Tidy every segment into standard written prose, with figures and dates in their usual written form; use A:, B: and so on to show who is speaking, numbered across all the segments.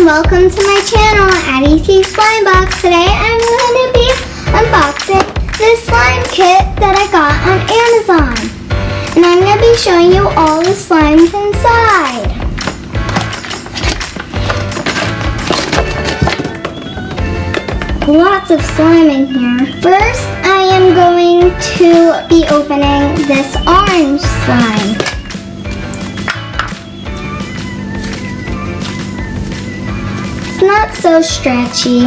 A: and welcome to my channel, Addy Slime Box. Today I'm going to be unboxing this slime kit that I got on Amazon. And I'm going to be showing you all the slimes inside. Lots of slime in here. First, I am going to be opening this orange slime. It's not so stretchy.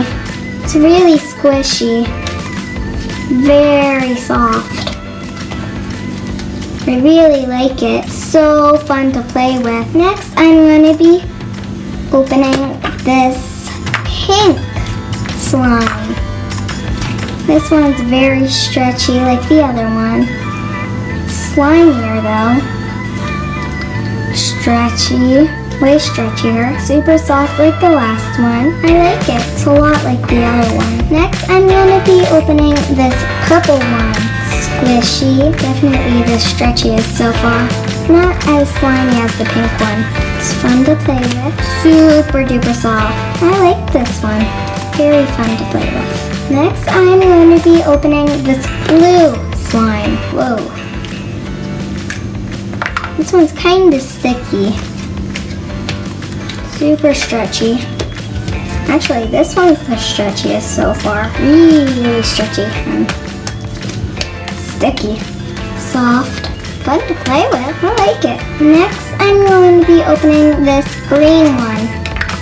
A: It's really squishy. Very soft. I really like it. So fun to play with. Next, I'm going to be opening this pink slime. This one's very stretchy like the other one. Slimier though. Stretchy. Way stretchier. Super soft like the last one. I like it. It's a lot like the other one. Next, I'm going to be opening this purple one. Squishy. Definitely the stretchiest so far. Not as slimy as the pink one. It's fun to play with. Super duper soft. I like this one. Very fun to play with. Next, I'm going to be opening this blue slime. Whoa. This one's kind of sticky. Super stretchy. Actually, this one's the stretchiest so far. Really stretchy and sticky. Soft. Fun to play with. I like it. Next, I'm going to be opening this green one.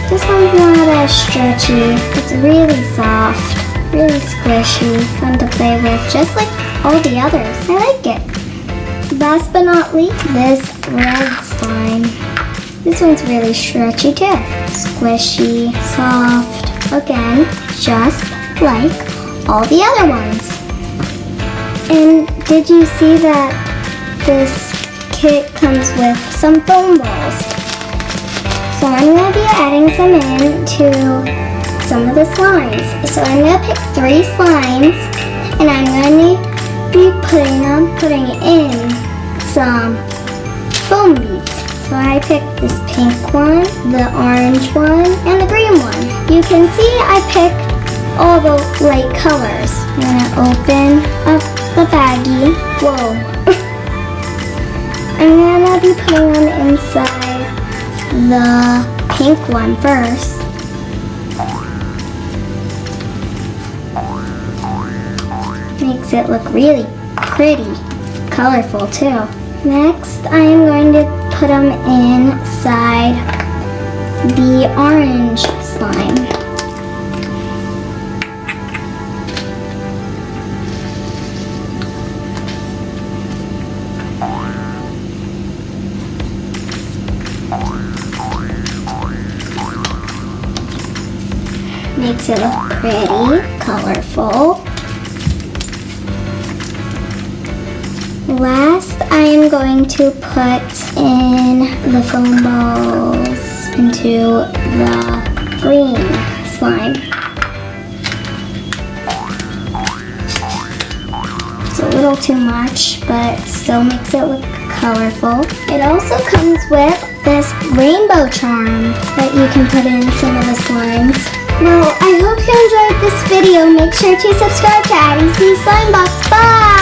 A: This one's not as stretchy. It's really soft. Really squishy. Fun to play with. Just like all the others. I like it. Last but not least, this red slime. This one's really stretchy too. Squishy, soft, again, just like all the other ones. And did you see that this kit comes with some foam balls? So I'm going to be adding some into some of the slimes. So I'm going to pick 3 slimes and I'm going to be putting in some foam beads. So I picked this pink one, the orange one, and the green one. You can see I picked all the light colors. I'm gonna open up the baggie. Whoa. I'm gonna be putting them inside the pink one first. Makes it look really pretty, colorful too. Next, I am going to put them inside the orange slime. Makes it look pretty, colorful. Last, I am going to put in the foam balls into the green slime. It's a little too much, but still makes it look colorful. It also comes with this rainbow charm that you can put in some of the slimes. Well, I hope you enjoyed this video. Make sure to subscribe to Addy Slime Box. Bye!